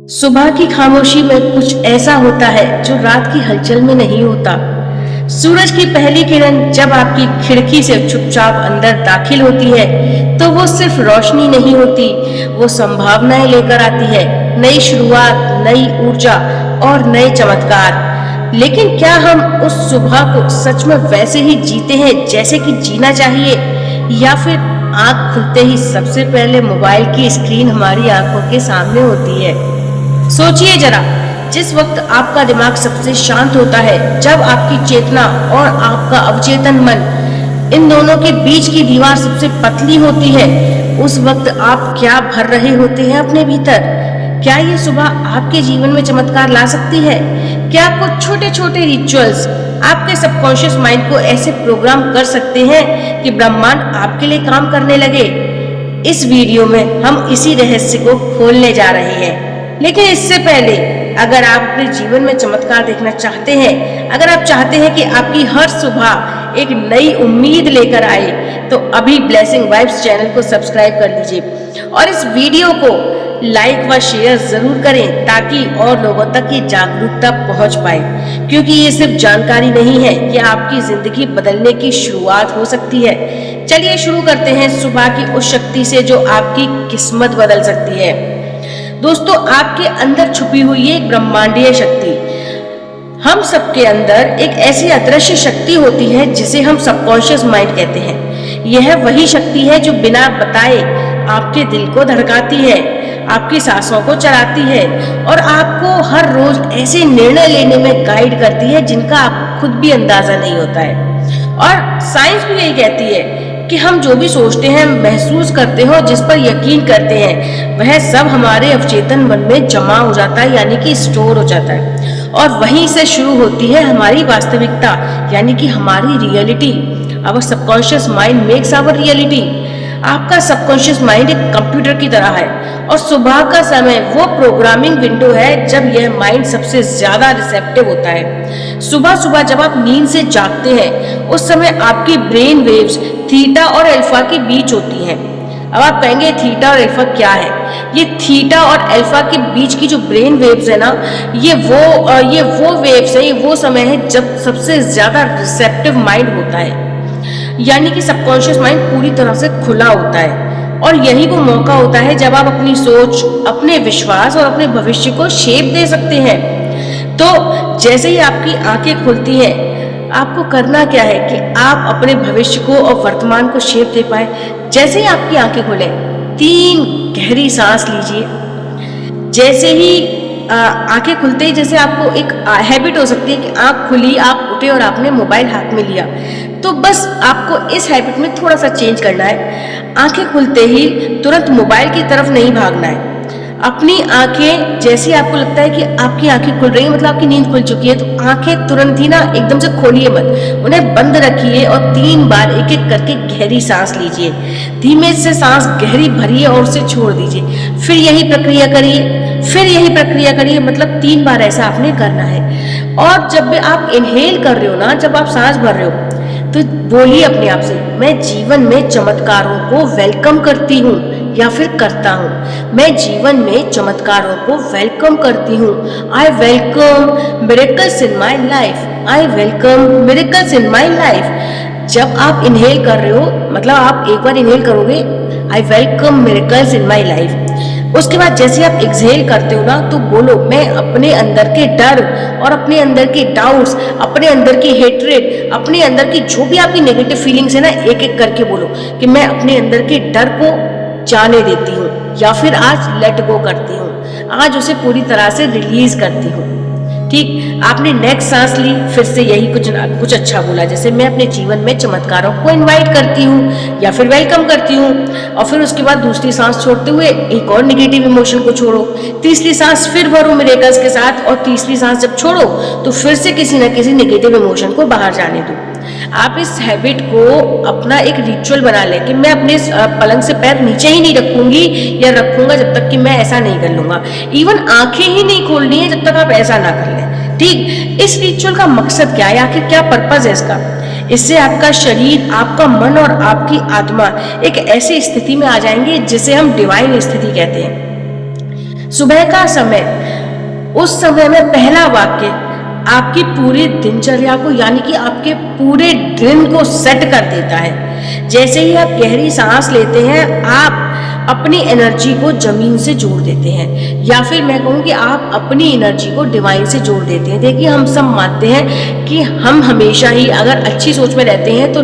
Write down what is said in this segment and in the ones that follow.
सुबह की खामोशी में कुछ ऐसा होता है जो रात की हलचल में नहीं होता। सूरज की पहली किरण जब आपकी खिड़की से चुपचाप अंदर दाखिल होती है तो वो सिर्फ रोशनी नहीं होती, वो संभावनाएं लेकर आती है, नई शुरुआत, नई ऊर्जा और नए चमत्कार। लेकिन क्या हम उस सुबह को सच में वैसे ही जीते हैं जैसे कि जीना चाहिए, या फिर आंख खुलते ही सबसे पहले मोबाइल की स्क्रीन हमारी आंखों के सामने होती है? सोचिए जरा, जिस वक्त आपका दिमाग सबसे शांत होता है, जब आपकी चेतना और आपका अवचेतन मन, इन दोनों के बीच की दीवार सबसे पतली होती है, उस वक्त आप क्या भर रहे होते हैं अपने भीतर? क्या ये सुबह आपके जीवन में चमत्कार ला सकती है? क्या कुछ छोटे छोटे रिचुअल्स आपके सबकॉन्शियस माइंड को ऐसे प्रोग्राम कर सकते हैं कि ब्रह्मांड आपके लिए काम करने लगे? इस वीडियो में हम इसी रहस्य को खोलने जा रहे हैं। लेकिन इससे पहले, अगर आप अपने जीवन में चमत्कार देखना चाहते हैं, अगर आप चाहते हैं कि आपकी हर सुबह एक नई उम्मीद लेकर आए, तो अभी ब्लेसिंग वाइब्स चैनल को सब्सक्राइब कर लीजिए और इस वीडियो को लाइक व शेयर जरूर करें ताकि और लोगों तक ये जागरूकता पहुंच पाए, क्योंकि ये सिर्फ जानकारी नहीं है, ये आपकी जिंदगी बदलने की शुरुआत हो सकती है। चलिए शुरू करते हैं सुबह की उस शक्ति से जो आपकी किस्मत बदल सकती है। दोस्तों, आपके अंदर छुपी हुई एक ब्रह्मांडीय शक्ति, हम सबके अंदर एक ऐसी अदृश्य शक्ति होती है जिसे हम सबकॉन्शियस माइंड कहते हैं। यह वही शक्ति है जो बिना बताए आपके दिल को धड़काती है, आपकी सांसों को चलाती है और आपको हर रोज ऐसे निर्णय लेने में गाइड करती है जिनका आपको खुद भी अंदाजा नहीं होता है। और साइंस भी यही कहती है कि हम जो भी सोचते हैं, महसूस करते हैं और जिस पर यकीन करते हैं, वह सब हमारे अवचेतन मन में जमा हो जाता है, यानी कि स्टोर हो जाता है। और वहीं से शुरू होती है हमारी वास्तविकता, यानी कि हमारी reality. Our subconscious mind makes our reality. आपका सबकॉन्शियस माइंड एक कंप्यूटर की तरह है और सुबह का समय वो प्रोग्रामिंग विंडो है जब यह माइंड सबसे ज्यादा रिसेप्टिव होता है। सुबह सुबह जब आप नींद से जागते हैं, उस समय आपकी ब्रेन वेव्स थीटा और अल्फा के बीच होती हैं। अब आप कहेंगे थीटा और अल्फा क्या है? ये थीटा और अल्फा के बीच की जो ब्रेन वेव्स है ना, ये वो वेव्स है, ये वो समय है जब सबसे ज्यादा रिसेप्टिव माइंड होता है, यानी कि सबकॉन्शियस माइंड पूरी तरह से खुला होता है। और यही वो मौका होता है जब आप अपनी सोच, अपने विश्वास और अपने भविष्य को शेप दे सकते हैं। तो जैसे ही आपकी आंखें खुलती हैं, आपको करना क्या है कि आप अपने भविष्य को और वर्तमान को शेप दे पाए। जैसे ही आपकी आंखें खुले, 3 गहरी सांस लीजिए। जैसे ही आंखें खुलते ही, जैसे आपको एक हैबिट हो सकती है कि आंख खुली, आप उठे और आपने मोबाइल हाथ में लिया, तो बस आपको इस हैबिट में थोड़ा सा चेंज करना है। आंखें खुलते ही तुरंत मोबाइल की तरफ नहीं भागना है। अपनी आंखें, जैसे आपको लगता है कि आपकी आंखें खुल रही है, मतलब आपकी नींद खुल चुकी है, तो आंखें तुरंत ही ना एकदम से खोलिए मत, उन्हें बंद रखिए और 3 बार एक एक करके गहरी सांस लीजिए। धीमे से सांस गहरी भरिए और उसे छोड़ दीजिए। फिर यही प्रक्रिया करिए, मतलब 3 बार ऐसा आपने करना है। और जब भी आप इनहेल कर रहे हो ना, जब आप सांस भर रहे हो, तो बोलिए अपने आप से, मैं जीवन में चमत्कारों को वेलकम करती हूँ या फिर करता हूँ। मैं जीवन में चमत्कारों को वेलकम करती हूँ। I welcome miracles in my life. I welcome miracles in my life. जब आप इनहेल कर रहे हो, मतलब आप एक बार इनहेल करोगे, I welcome miracles in my life. उसके बाद जैसे आप एक्सहेल करते हो ना, तो बोलो, मैं अपने अंदर के डर और अपने अंदर के डाउट्स, अपने अंदर की हेट्रेड, अपने अंदर की जो भी आपकी नेगेटिव फीलिंग्स है ना, एक एक करके बोलो कि मैं अपने अंदर के डर को जाने देती हूँ या फिर आज लेट गो करती हूँ, आज उसे पूरी तरह से रिलीज करती हूँ। ठीक, आपने नेक्स्ट सांस ली, फिर से यही कुछ अच्छा बोला, जैसे मैं अपने जीवन में चमत्कारों को इनवाइट करती हूँ या फिर वेलकम करती हूँ। और फिर उसके बाद दूसरी सांस छोड़ते हुए एक और नेगेटिव इमोशन को छोड़ो। तीसरी सांस फिर भरो मिरेकल्स के साथ, और तीसरी सांस जब छोड़ो तो फिर से किसी न किसी नेगेटिव इमोशन को बाहर जाने दो। आप इस हैबिट को अपना एक रिचुअल बना लें कि मैं अपने पलंग से पैर नीचे ही नहीं रखूंगी या रखूंगा जब तक कि मैं ऐसा नहीं कर लूंगा। इवन आंखें ही नहीं खोलनी है जब तक आप ऐसा ना कर लें। ठीक, इस रिचुअल का मकसद क्या है, आखिर क्या पर्पज है इसका? इससे आपका शरीर, आपका मन और आपकी आत्मा एक ऐसी स्थिति में आ जाएंगे जिसे हम डिवाइन स्थिति कहते हैं। सुबह का समय, उस समय में पहला वाक्य आपकी पूरी दिनचर्या को यानी कि आपके पूरे दिन को सेट कर देता है। जैसे ही आप गहरी सांस लेते हैं, आप अपनी एनर्जी को जमीन से जोड़ देते हैं, या फिर मैं कहूँ कि आप अपनी एनर्जी को डिवाइन से जोड़ देते हैं। देखिए, हम सब मानते हैं कि हम हमेशा ही अगर अच्छी सोच में रहते हैं तो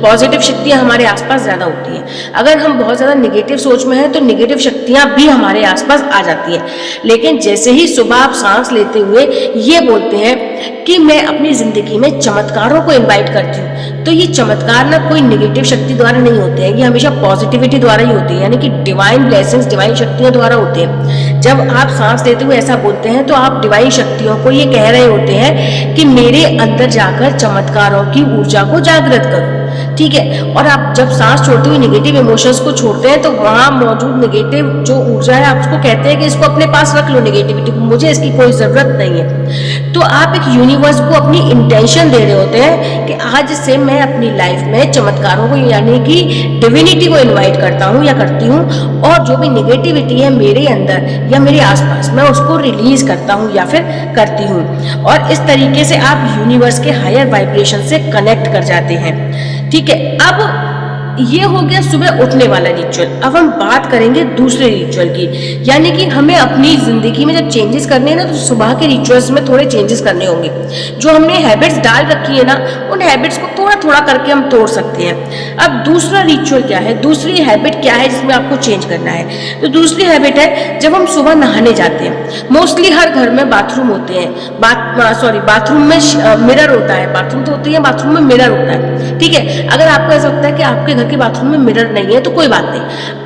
पॉजिटिव शक्तियाँ हमारे आसपास ज़्यादा होती हैं। अगर हम बहुत ज़्यादा निगेटिव सोच में हैं तो निगेटिव शक्तियाँ भी हमारे आसपास आ जाती हैं। लेकिन जैसे ही सुबह आप सांस लेते हुए ये बोलते हैं कि मैं अपनी ज़िंदगी में चमत्कारों को इन्वाइट करती हूँ, तो ये चमत्कार ना कोई निगेटिव शक्ति द्वारा नहीं होते हैं, ये हमेशा पॉजिटिविटी द्वारा ही होती है, यानी कि डिवाइन ब्लेसिंग्स, डिवाइन शक्तियों द्वारा होते हैं। जब आप सांस लेते हुए ऐसा बोलते हैं तो आप डिवाइन शक्तियों को ये कह रहे होते हैं कि मेरे अंदर जाकर चमत्कारों की ऊर्जा को जागृत करो। ठीक है। और आप जब सांस छोड़ते हुए नेगेटिव इमोशंस को छोड़ते हैं तो वहां मौजूद नेगेटिव जो ऊर्जा है, आप उसको कहते हैं कि इसको अपने पास रख लो, नेगेटिविटी को, मुझे इसकी कोई जरूरत नहीं है। तो आप एक यूनिवर्स को अपनी इंटेंशन दे रहे होते हैं कि आज से मैं अपनी लाइफ में चमत्कारों को यानी कि डिविनिटी को इन्वाइट करता हूँ या करती हूँ, और जो भी नेगेटिविटी है मेरे अंदर या मेरे आसपास, मैं उसको रिलीज करता हूँ या फिर करती हूँ। और इस तरीके से आप यूनिवर्स के हायर वाइब्रेशन से कनेक्ट कर जाते हैं। ठीक है। अब ये हो गया सुबह उठने वाला रिचुअल। अब हम बात करेंगे दूसरे रिचुअल की, यानी कि हमें अपनी जिंदगी में जब चेंजेस करने हैं ना, तो सुबह के रिचुअल्स में थोड़े चेंजेस करने होंगे। जो हमने हैबिट्स डाल रखी है ना, उन हैबिट्स को थोड़ा थोड़ा करके हम तोड़ सकते हैं। अब दूसरा रिचुअल क्या है, दूसरी हैबिट क्या है जिसमें आपको चेंज करना है? तो दूसरी हैबिट है, जब हम सुबह नहाने जाते हैं, मोस्टली हर घर में बाथरूम होते हैं, बाथरूम में मिरर होता है। बाथरूम तो होती है, बाथरूम में मिरर होता है। ठीक है। अगर आपको ऐसा लगता है कि आपके घर के बाथरूम में मिरर नहीं है तो कोई बात नहीं,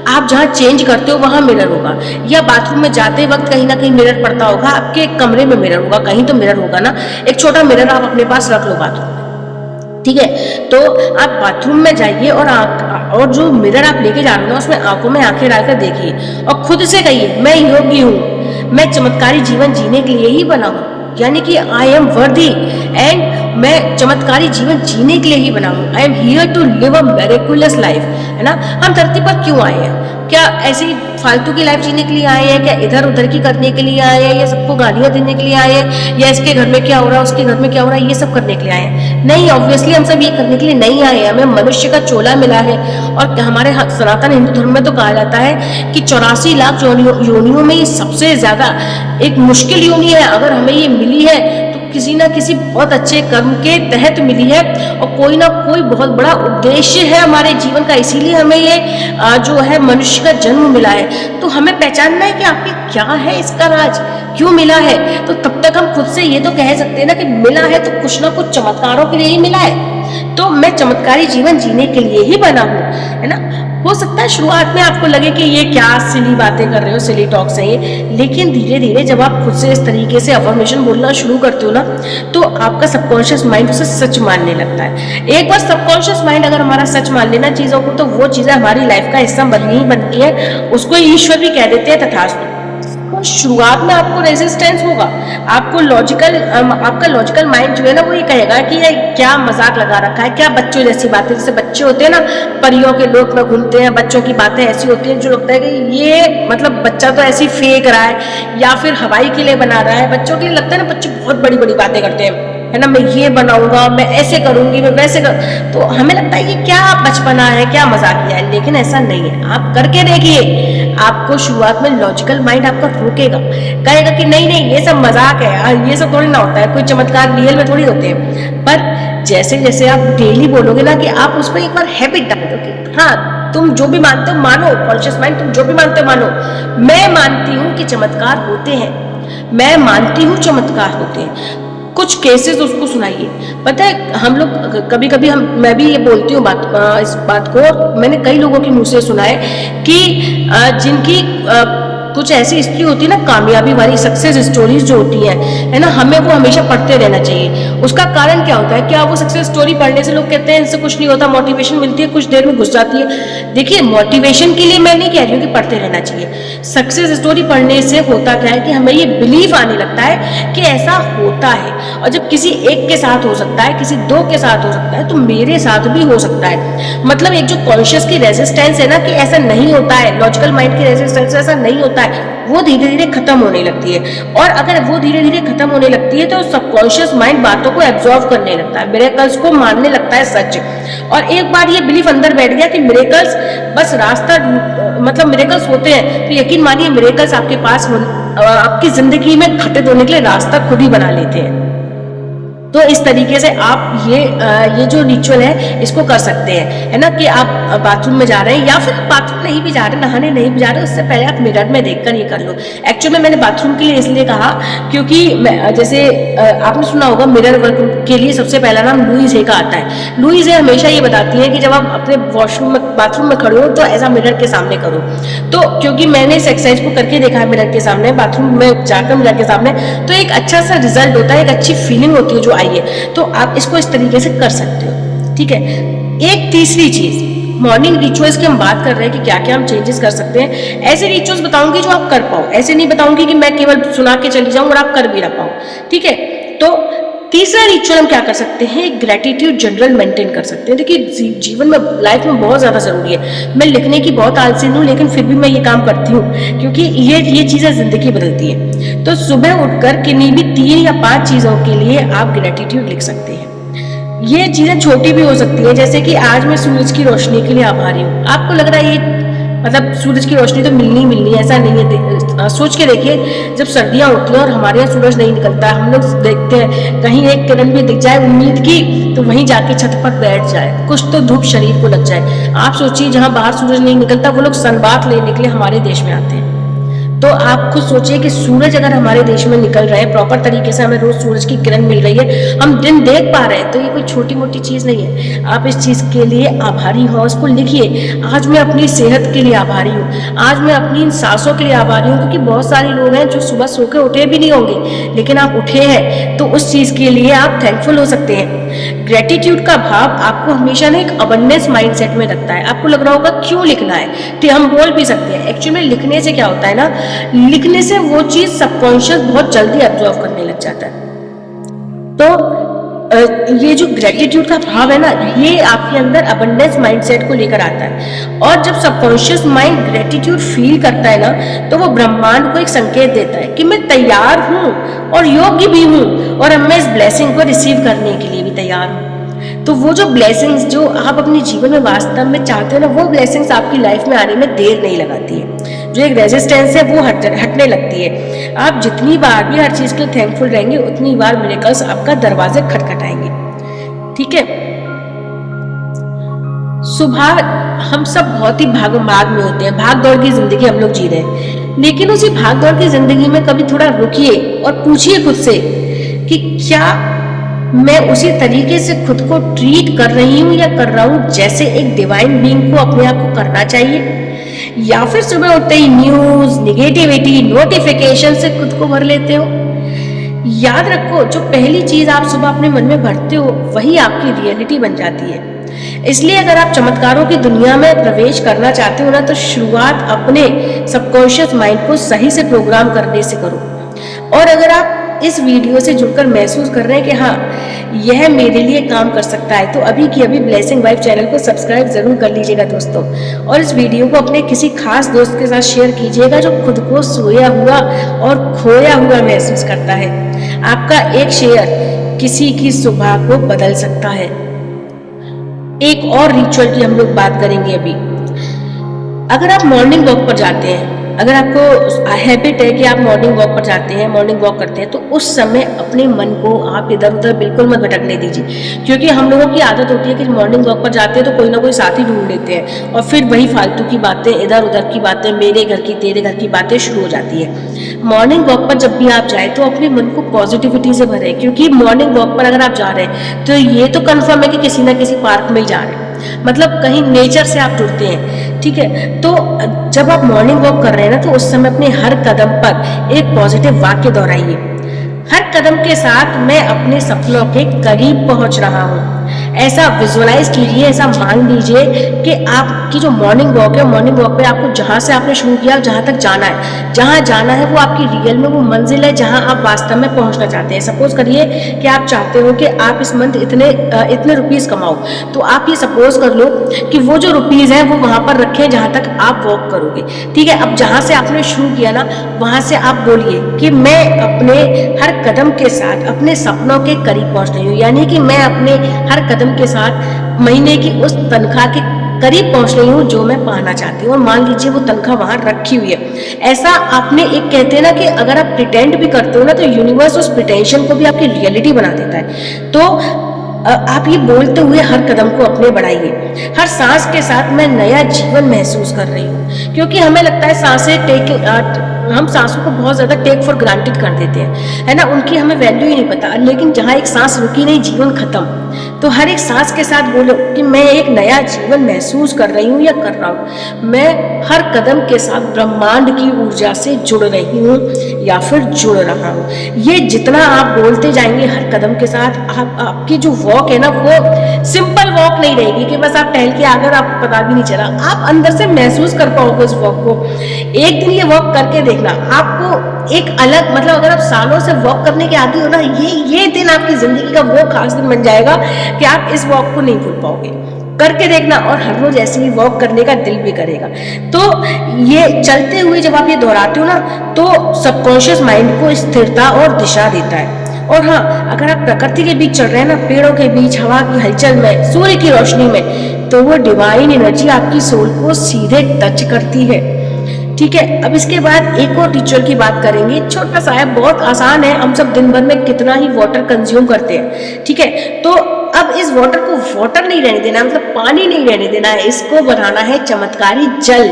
आप जहाँ चेंज करते हो वहां मिरर होगा, या बाथरूम में जाते वक्त कहीं ना कहीं मिरर पड़ता होगा, आपके कमरे में मिरर होगा, कहीं तो मिरर होगा ना। एक छोटा मिरर आप अपने पास रख लो बाथरूम में। ठीक है। तो आप बाथरूम में जाइए और जो मिरर आप लेके जा रहे हो ना, उसमें आंखों में आंखें डालकर देखिए और खुद से कहिए, मैं योग्य हूँ, मैं चमत्कारी जीवन जीने के लिए ही बना हूँ, यानी कि आई एम वर्दी एंड मैं चमत्कारी जीवन जीने के लिए ही बना हूँ। I am here to live a miraculous life. है ना। हम धरती पर क्यों आए हैं? क्या ऐसी फालतू की लाइफ जीने के लिए आए हैं? क्या इधर उधर की करने के लिए आए हैं? या सबको गालियां देने के लिए आए हैं? या इसके घर में क्या हो रहा है, उसके घर में क्या हो रहा है, ये सब करने के लिए आए हैं? नहीं, ऑब्वियसली हम सब ये करने के लिए नहीं आए हैं। हमें मनुष्य का चोला मिला है, और हमारे सनातन हिंदू धर्म में तो कहा जाता है कि 84 लाख योनियों में ये सबसे ज्यादा एक मुश्किल योनि है। अगर हमें ये मिली है तो किसी ना किसी बहुत अच्छे कर्म के तहत मिली है, और कोई ना कोई बहुत बड़ा उद्देश्य है हमारे जीवन का, इसीलिए हमें ये जो है मनुष्य का जन्म मिला है। तो हमें पहचानना है कि आपके क्या है, इसका राज क्यों मिला है। तो तब तक हम खुद से ये तो कह सकते हैं ना कि मिला है तो कुछ ना कुछ चमत्कारों के लिए ही मिला है, तो मैं चमत्कारी जीवन जीने के लिए ही बना हूँ। है ना। हो सकता है शुरुआत में आपको लगे कि ये क्या सिली बातें कर रहे हो, सिली टॉक्स है ये, लेकिन धीरे धीरे जब आप खुद से इस तरीके से अफर्मेशन बोलना शुरू करते हो ना, तो आपका सबकॉन्शियस माइंड उसे सच मानने लगता है। एक बार सबकॉन्शियस माइंड अगर हमारा सच मान लेना चीजों को, तो वो चीजें हमारी लाइफ का हिस्सा बननी ही बनती है। उसको ईश्वर भी कह देते हैं तथास्तु। तो शुरुआत में आपको रेजिस्टेंस होगा, आपका लॉजिकल माइंड जो है ना, वो ये कहेगा कि ये क्या मजाक लगा रखा है, क्या बच्चों जैसी बातें, जैसे बच्चे होते हैं ना, परियों के लोक में घूमते हैं, बच्चों की बातें ऐसी होती हैं जो लगता है कि ये मतलब बच्चा तो ऐसी फेंक रहा है या फिर हवाई के लिए बना रहा है। बच्चों के लिए लगता है ना, बच्चे बहुत बड़ी बड़ी बातें करते हैं, है ना, मैं ये बनाऊंगा, मैं ऐसे करूंगी, मैं वैसे तो हमें लगता है कि क्या बचपना है, क्या मजाकिया है, लेकिन ऐसा नहीं है। आप करके देखिए, आपको शुरुआत में लॉजिकल माइंड आपका रोकेगा, कहेगा कि नहीं नहीं ये सब मजाक है, ये सब थोड़ी ना होता है, कोई चमत्कार रियल में थोड़ी होते हैं। पर जैसे जैसे आप डेली बोलोगे ना कि आप उसमें एक बार हैबिट डाल दो कि हाँ, तुम जो भी मानते हो मानो, कॉन्शियस माइंड तुम जो भी मानते हो मानो, मैं मानती हूँ कि चमत्कार होते हैं, मैं मानती हूँ चमत्कार होते हैं। कुछ केसेस उसको सुनाइए। पता है, हम लोग कभी कभी मैं भी ये बोलती हूँ इस बात को, मैंने कई लोगों के मुंह से सुना है कि जिनकी कुछ ऐसी हिस्ट्री होती है ना, कामयाबी वाली सक्सेस स्टोरीज जो होती है ना, हमें वो हमेशा पढ़ते रहना चाहिए। उसका कारण क्या होता है, क्या वो सक्सेस स्टोरी पढ़ने से लोग कहते हैं इससे कुछ नहीं होता, मोटिवेशन मिलती है, कुछ देर में घुस जाती है। देखिए, मोटिवेशन के लिए मैं नहीं कह रही हूँ कि पढ़ते रहना चाहिए। सक्सेस स्टोरी पढ़ने से होता क्या है कि हमें ये बिलीव आने लगता है कि ऐसा होता है, और जब किसी एक के साथ हो सकता है, किसी दो के साथ हो सकता है, तो मेरे साथ भी हो सकता है। मतलब एक जो कॉन्शियस की रेजिस्टेंस है ना कि ऐसा नहीं होता है, लॉजिकल माइंड की रेजिस्टेंस ऐसा नहीं होता है, है वो धीरे धीरे खत्म होने लगती है। और अगर वो धीरे धीरे खत्म होने लगती है तो सबकॉन्शियस माइंड बातों को एब्जॉर्व करने लगता है, मिरेकल्स को मानने लगता है सच। और एक बार ये बिलीफ अंदर बैठ गया कि मिरेकल्स बस रास्ता, मतलब मिरेकल्स होते हैं, तो यकीन मानिए मिरेकल्स आपके पास आपकी जिंदगी में घटित होने के लिए रास्ता खुद ही बना लेते हैं। तो इस तरीके से आप ये जो रिचुअल है इसको कर सकते हैं, है ना, कि आप बाथरूम में जा रहे हैं या फिर बाथरूम नहीं भी जा रहे, नहाने नहीं भी जा रहे, उससे पहले आप मिरर में देखकर ये कर लो। एक्चुअली में मैंने बाथरूम के लिए इसलिए कहा क्योंकि जैसे आपने सुना होगा मिरर वर्क के लिए सबसे पहला नाम लुईस हे का आता है। लुईस हे हमेशा ये बताती है कि जब आप अपने वॉशरूम में बाथरूम में खड़े हो तो ऐसा मिरर के सामने करो। तो क्योंकि मैंने इस एक्सरसाइज को करके देखा है मिरर के सामने, बाथरूम में जाकर मिरर के सामने, तो एक अच्छा सा रिजल्ट होता है, एक अच्छी फीलिंग होती है जो आई है। तो आप इसको इस तरीके से कर सकते हो, ठीक है। एक तीसरी चीज, मॉर्निंग रिचुअल्स की हम बात कर रहे हैं कि क्या क्या हम चेंजेस कर सकते हैं। ऐसे रिचुअल्स बताऊंगी जो आप कर पाओ, ऐसे नहीं बताऊंगी कि मैं केवल सुना के चली जाऊं और आप कर भी ना पाओ, ठीक है। तो तीसरा रिचुअल हम क्या कर सकते हैं, ग्रेटिट्यूड जनरल मेंटेन कर सकते हैं। देखिए जीवन में, लाइफ में बहुत ज़्यादा ज़रूरी है। मैं लिखने की बहुत आलसी हूँ लेकिन फिर भी मैं ये काम करती हूँ क्योंकि ये चीज़ें ज़िंदगी बदलती है। तो सुबह उठकर किन्हीं भी 3 या 5 चीज़ों के लिए आप ग्रेटिट्यूड लिख सकते हैं। ये चीज़ें छोटी भी हो सकती है, जैसे कि आज मैं सूरज की रोशनी के लिए आभारी हूँ। आपको लग रहा है ये मतलब सूरज की रोशनी तो मिलनी ऐसा नहीं है। सोच के देखिए, जब सर्दियां होती हैं और हमारे यहाँ सूरज नहीं निकलता, हम लोग देखते हैं कहीं एक किरण भी दिख जाए उम्मीद की, तो वहीं जाके छत पर बैठ जाए, कुछ तो धूप शरीर को लग जाए। आप सोचिए जहाँ बाहर सूरज नहीं निकलता वो लोग सनबाथ लेने के लिए हमारे देश में आते हैं। तो आप खुद सोचिए कि सूरज अगर हमारे देश में निकल रहे हैं प्रॉपर तरीके से, हमें रोज सूरज की किरण मिल रही है, हम दिन देख पा रहे हैं, तो ये कोई छोटी मोटी चीज़ नहीं है। आप इस चीज़ के लिए आभारी हो, उसको लिखिए। आज मैं अपनी सेहत के लिए आभारी हूँ, आज मैं अपनी इन सांसों के लिए आभारी हूँ, क्योंकि बहुत सारे लोग हैं जो सुबह सो के उठे भी नहीं होंगे लेकिन आप उठे हैं, तो उस चीज़ के लिए आप थैंकफुल हो सकते हैं। ग्रेटिट्यूड का भाव आपको हमेशा ना एक अबंडेंस माइंडसेट में रखता है। आपको लग रहा होगा क्यों लिखना है, तो हम बोल भी सकते हैं। एक्चुअली में लिखने से क्या होता है ना, लिखने से वो चीज सबकॉन्शियस बहुत जल्दी एब्जॉर्व करने लग जाता है। तो ये जो ग्रेटिट्यूड का भाव है ना, ये आपके अंदर अबंडेंस माइंडसेट को लेकर आता है। और जब सबकॉन्शियस माइंड ग्रेटिट्यूड फील करता है ना, तो वो ब्रह्मांड को एक संकेत देता है कि मैं तैयार हूँ और योग्य भी हूँ, और अब मैं इस ब्लेसिंग को रिसीव करने के लिए भी तैयार हूँ। तो वो जो ब्लेसिंग्स जो आप अपने जीवन में वास्तव में चाहते हो ना, वो ब्लेसिंग्स आपकी लाइफ में आने में देर नहीं लगाती है। जो एक रेजिस्टेंस है वो हटने लगती है। आप जितनी बार भी हर चीज के लिए थैंकफुल रहेंगे उतनी बार मिरेकल्स आपका दरवाजे खटखटाएंगे, ठीक है। सुबह हम सब बहुत ही भाग में होते हैं, भाग दौड़ की जिंदगी हम लोग जी रहे हैं, लेकिन उसी भाग दौड़ की जिंदगी में कभी थोड़ा रुकिए और पूछिए खुद से कि क्या मैं उसी तरीके से खुद को ट्रीट कर रही हूँ या कर रहा हूँ जैसे एक डिवाइन बीइंग को अपने आप को करना चाहिए, या फिर सुबह उठते ही न्यूज, निगेटिविटी, नोटिफिकेशन से खुद को भर लेते हो। याद रखो, जो पहली चीज आप सुबह अपने मन में भरते हो वही आपकी रियलिटी बन जाती है। इसलिए अगर आप चमत्कारों की दुनिया में प्रवेश करना चाहते हो ना, तो शुरुआत अपने सबकॉन्शियस माइंड को सही से प्रोग्राम करने से करो। और अगर आप इस वीडियो से जुड़कर महसूस कर रहे हैं कि हाँ यह मेरे लिए काम कर सकता है, तो अभी की अभी ब्लेसिंग वाइफ चैनल को सब्सक्राइब जरूर कर लीजिएगा दोस्तों, और इस वीडियो को अपने किसी खास दोस्त के साथ शेयर कीजिएगा जो खुद को सोया हुआ और खोया हुआ महसूस करता है। आपका एक शेयर किसी की सुबह को बदल सकता है। एक और रिचुअल की हम लोग बात करेंगे अभी। अगर आप मॉर्निंग वॉक पर जाते हैं, अगर आपको हैबिट है कि आप मॉर्निंग वॉक पर जाते हैं, मॉर्निंग वॉक करते हैं, तो उस समय अपने मन को आप इधर उधर बिल्कुल मत भटकने दीजिए। क्योंकि हम लोगों की आदत होती है कि मॉर्निंग वॉक पर जाते हैं तो कोई ना कोई साथी ढूंढ लेते हैं और फिर वही फालतू की बातें, इधर उधर की बातें, मेरे घर की तेरे घर की बातें शुरू हो जाती है। मॉर्निंग वॉक पर जब भी आप जाए तो अपने मन को पॉजिटिविटी से भरे, क्योंकि मॉर्निंग वॉक पर अगर आप जा रहे हैं तो ये तो कन्फर्म है कि किसी ना किसी पार्क में ही जा रहे हैं, मतलब कहीं नेचर से आप जुड़ते हैं, ठीक है। तो जब आप मॉर्निंग वॉक कर रहे हैं ना, तो उस समय अपने हर कदम पर एक पॉजिटिव वाक्य दोहराइए। हर कदम के साथ मैं अपने सपनों के करीब पहुंच रहा हूँ। ऐसा विजुअलाइज कीजिए, ऐसा मान लीजिए कि आपकी जो मॉर्निंग वॉक है, मॉर्निंग वॉक पे आपको जहाँ से आपने शुरू किया जहाँ तक जाना है, जहाँ जाना है वो आपकी रियल में वो मंजिल है जहाँ आप वास्तव में पहुँचना चाहते हैं। सपोज करिए कि आप चाहते हो कि आप इस मंथ इतने रुपीज़ कमाओ, तो आप ये सपोज कर लो कि वो जो रुपीज़ हैं वो वहाँ पर रखें जहाँ तक आप वॉक करोगे। ठीक है, अब जहाँ से आपने शुरू किया ना, वहाँ से आप बोलिए कि मैं अपने हर कदम के साथ अपने सपनों के करीब पहुँच रही हूँ, यानी कि मैं अपने हर कदम के साथ महीने की उस तनख्वाह के करीब पहुंच रही हूँ जो मैं पाना चाहती हूँ। और मान लीजिए वो तनख्वाह वहां रखी हुई है। ऐसा आपने एक कहते हैं ना कि अगर आप प्रिटेंड भी करते हो ना, तो यूनिवर्स उस प्रिटेंशन को भी आपकी रियलिटी बना देता है। तो आप ये बोलते हुए हर कदम को अपने बढ़ाइए। हर सांस के साथ मैं नया जीवन महसूस कर रही हूँ, क्योंकि हमें लगता है सांसें हम सांसों को बहुत ज़्यादा टेक फॉर ग्रांटेड कर देते हैं, है ना, उनकी हमें वैल्यू ही नहीं पता। लेकिन जहाँ एक सांस रुकी नहीं, जीवन खत्म। तो हर एक सांस के साथ बोलो कि मैं एक नया जीवन महसूस कर रही हूँ या कर रहा हूँ। मैं हर कदम के साथ ब्रह्मांड की ऊर्जा से जुड़ रही हूँ या फिर जुड़ रहा हूँ। ये जितना आप बोलते जाएंगे हर कदम के साथ, आपकी जो वॉक है ना, वो सिंपल वॉक नहीं रहेगी कि बस आप टहल के आकर आपको पता भी नहीं चला। आप अंदर से महसूस कर पाओगे उस वॉक को। एक दिन ये वॉक करके देखना, आपको एक अलग, मतलब अगर आप सालों से वॉक करने के आदी हो ना, ये दिन आपकी जिंदगी का वो खास दिन बन जाएगा कि आप इस वॉक को नहीं भूल पाओगे। करके देखना, और हर रोज ऐसे ही वॉक करने का दिल भी करेगा। तो ये चलते हुए जब आप ये दोहराते हो ना, तो सबकॉन्शियस माइंड को स्थिरता और दिशा देता है। और हाँ, अगर आप प्रकृति के बीच चल रहे हैं ना, पेड़ों के बीच, हवा की हलचल में, सूर्य की रोशनी में, तो वो डिवाइन एनर्जी आपकी सोल को सीधे टच करती है। ठीक है, अब इसके बाद एक और रिचुअल की बात करेंगे। छोटा सा है, बहुत आसान है। हम सब दिन भर में कितना ही वाटर कंज्यूम करते हैं। ठीक है, तो अब इस वाटर को वाटर नहीं रहने देना, मतलब पानी नहीं रहने देना है, इसको बनाना है चमत्कारी जल।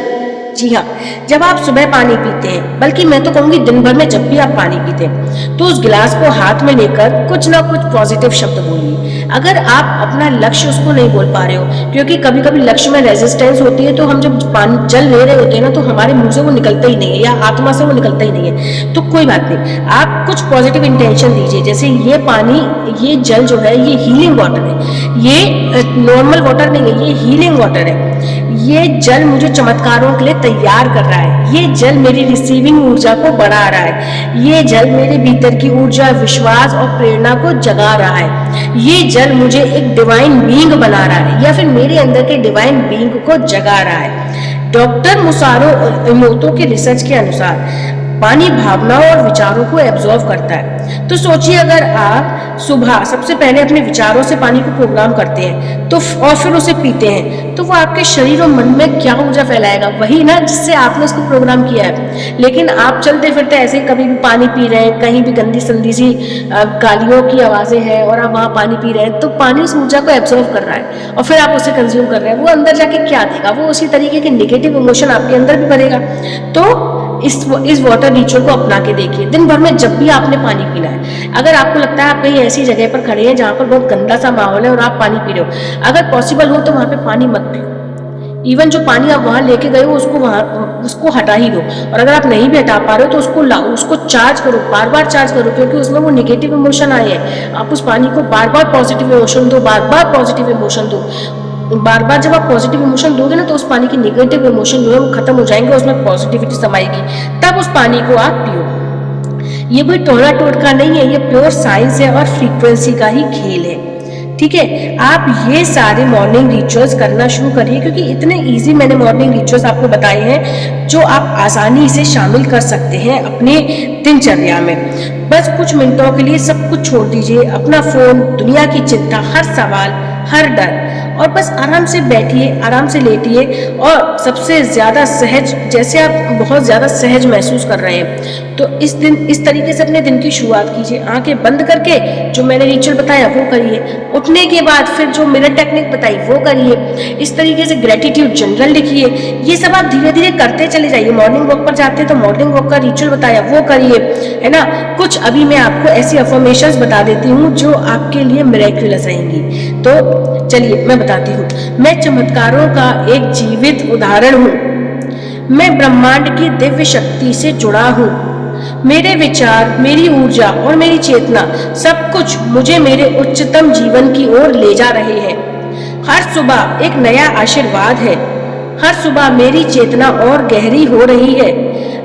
जी हाँ, जब आप सुबह पानी पीते हैं, बल्कि मैं तो कहूँगी दिन भर में जब भी आप पानी पीते हैं, तो उस गिलास को हाथ में लेकर कुछ ना कुछ पॉजिटिव शब्द बोलिए। अगर आप अपना लक्ष्य उसको नहीं बोल पा रहे हो, क्योंकि कभी कभी लक्ष्य में रेजिस्टेंस होती है, तो हम जब पानी जल ले रहे होते हैं ना, तो हमारे मुंह से वो निकलता ही नहीं है या आत्मा से वो निकलता ही नहीं है। तो कोई बात नहीं, आप कुछ पॉजिटिव इंटेंशन दीजिए। जैसे ये पानी, ये जल जो है, ये हीलिंग वाटर है, ये नॉर्मल वाटर नहीं है, ये हीलिंग वाटर है। ये जल मुझे चमत्कारों के लिए तैयार कर रहा है। ये जल मेरी रिसीविंग ऊर्जा को बढ़ा रहा है। ये जल मेरे भीतर की ऊर्जा, विश्वास और प्रेरणा को जगा रहा है। ये जल मुझे एक डिवाइन बीइंग बना रहा है, या फिर मेरे अंदर के डिवाइन बीइंग को जगा रहा है। डॉक्टर मुसारो इमोतो के रिसर्च के अनुसार पानी भावनाओं और विचारों को एब्जॉर्व करता है। तो सोचिए, अगर आप सुबह सबसे पहले अपने विचारों से पानी को प्रोग्राम करते हैं, तो और फिर उसे पीते हैं, तो वो आपके शरीर और मन में क्या ऊर्जा फैलाएगा, वही ना जिससे आपने उसको प्रोग्राम किया है। लेकिन आप चलते फिरते ऐसे कभी भी पानी पी रहे हैं, कहीं भी गंदी संदी सी गालियों की आवाजें हैं और आप वहाँ पानी पी रहे हैं, तो पानी उस ऊर्जा को एब्जॉर्व कर रहा है और फिर आप उसे कंज्यूम कर रहे हैं। वो अंदर जाके क्या देगा, वो उसी तरीके के नेगेटिव इमोशन आपके अंदर भी भरेगा। तो इस वाटर रिचुअल को अपना के देखिए। दिन भर में जब भी आपने पानी पीना है, अगर आपको लगता है आप कहीं ऐसी जगह पर खड़े हैं जहाँ पर बहुत गंदा सा माहौल है और आप पानी पी रहे हो, अगर पॉसिबल हो तो वहाँ पे पानी मत पियो। इवन जो पानी आप वहाँ लेके गए हो उसको हटा ही दो। और अगर आप नहीं भी हटा पा रहे हो तो उसको चार्ज करो, बार बार चार्ज करो, क्योंकि उसमें वो निगेटिव इमोशन आए हैं। आप उस पानी को बार बार पॉजिटिव इमोशन दो, बार बार पॉजिटिव इमोशन दो। बार बार जब आप पॉजिटिव इमोशन दोगे ना, तो उस पानी की नेगेटिव इमोशन जो है वो खत्म हो जाएंगे, उसमें पॉजिटिविटी समाएगी। तब उस पानी को आप पियो। ये कोई टोना टोटका नहीं है, ये प्योर साइंस है और फ्रीक्वेंसी का ही खेल है। ठीक है, आप ये सारे मॉर्निंग रिचुअल्स करना शुरू करिए, क्योंकि इतने इजी मैंने मॉर्निंग रिचुअल्स आपको बताए हैं जो आप आसानी से शामिल कर सकते हैं अपने दिनचर्या में। बस कुछ मिनटों के लिए सब कुछ छोड़ दीजिए, अपना फोन, दुनिया की चिंता, हर सवाल, हर डर, और बस आराम से बैठिए, आराम से लेटिए और सबसे ज़्यादा सहज, जैसे आप बहुत ज़्यादा सहज महसूस कर रहे हैं, तो इस तरीके से अपने दिन की शुरुआत कीजिए। आंखें बंद करके जो मैंने रिचुअल बताया वो करिए। उठने के बाद फिर जो मिरर टेक्निक बताई वो करिए। इस तरीके से ग्रेटिट्यूड जनरल लिखिए। ये सब आप धीरे धीरे करते चले जाइए। मॉर्निंग वॉक पर जाते हैं तो मॉर्निंग वॉक का रिचुअल बताया वो करिए, है ना। कुछ अभी मैं आपको ऐसी अफर्मेशंस बता देती हूँ जो आपके लिए मिरेक्युलस रहेंगी। तो चलिए मैं बताती हूँ। मैं चमत्कारों का एक जीवित उदाहरण हूँ। मैं ब्रह्मांड की दिव्य शक्ति से जुड़ा हूँ। मेरे विचार, मेरी ऊर्जा और मेरी चेतना सब कुछ मुझे मेरे उच्चतम जीवन की ओर ले जा रहे हैं। हर सुबह एक नया आशीर्वाद है। हर सुबह मेरी चेतना और गहरी हो रही है।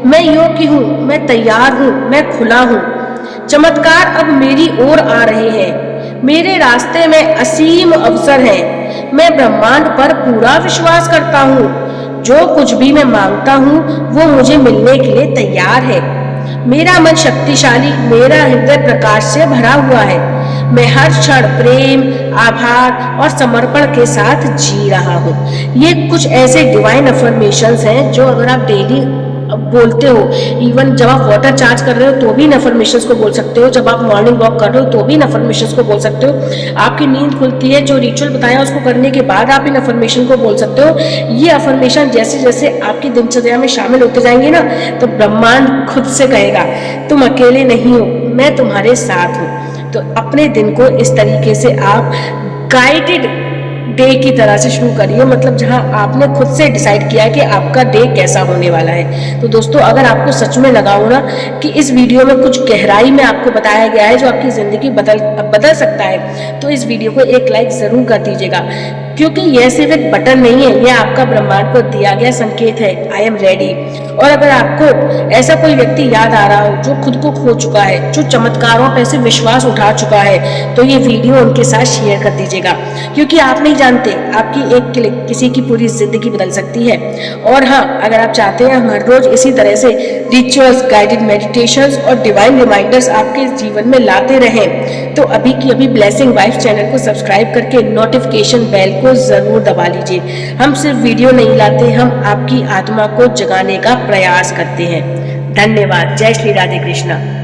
मैं योग्य हूँ, मैं तैयार हूँ, मैं खुला हूँ। चमत्कार अब मेरी ओर आ रहे हैं। मेरे रास्ते में असीम अवसर हैं। मैं ब्रह्मांड पर पूरा विश्वास करता हूँ। जो कुछ भी मैं मांगता हूँ वो मुझे मिलने के लिए तैयार है। मेरा मन शक्तिशाली, मेरा हृदय प्रकाश से भरा हुआ है। मैं हर क्षण प्रेम, आभार और समर्पण के साथ जी रहा हूँ। ये कुछ ऐसे डिवाइन अफर्मेशंस हैं जो अगर आप डेली बोलते हो, इवन जब आप वाटर चार्ज कर रहे हो तो भी इन अफर्मेशंस को बोल सकते हो, जब आप मॉर्निंग वॉक कर रहे हो तो भी इन अफर्मेशंस को बोल सकते हो। आपकी नींद खुलती है, जो रिचुअल बताया उसको करने के बाद आप इन अफर्मेशन को बोल सकते हो। ये अफर्मेशन जैसे जैसे आपकी दिनचर्या में शामिल होते जाएंगे ना, तो ब्रह्मांड खुद से कहेगा तुम अकेले नहीं हो, मैं तुम्हारे साथ हूँ। तो अपने दिन को इस तरीके से आप गाइडेड डे की तरह से शुरू करिए, मतलब जहां आपने खुद से डिसाइड किया है कि आपका डे कैसा होने वाला है। तो दोस्तों, अगर आपको सच में लगा हो ना कि इस वीडियो में कुछ गहराई में आपको बताया गया है जो आपकी जिंदगी बदल सकता है, तो इस वीडियो को एक लाइक जरूर कर दीजिएगा, क्योंकि यह सिर्फ एक बटन नहीं है, यह आपका ब्रह्मांड को दिया गया संकेत है, आई एम रेडी। और अगर आपको ऐसा कोई व्यक्ति याद आ रहा हो जो खुद को खो चुका है, जो चमत्कारों पर से विश्वास उठा चुका है, तो ये वीडियो उनके साथ शेयर कर दीजिएगा, क्योंकि आप नहीं जानते आपकी एक क्लिक किसी की पूरी जिंदगी बदल सकती है। और हाँ, अगर आप चाहते हैं हम हर रोज इसी तरह से रिचुअल्स, गाइडेड मेडिटेशंस और डिवाइन रिमाइंडर्स आपके जीवन में लाते रहें, तो अभी की अभी ब्लेसिंग वाइफ चैनल को सब्सक्राइब करके नोटिफिकेशन बेल को जरूर दबा लीजिए। हम सिर्फ वीडियो नहीं लाते, हम आपकी आत्मा को जगाने का प्रयास करते हैं। धन्यवाद। जय श्री राधे कृष्णा।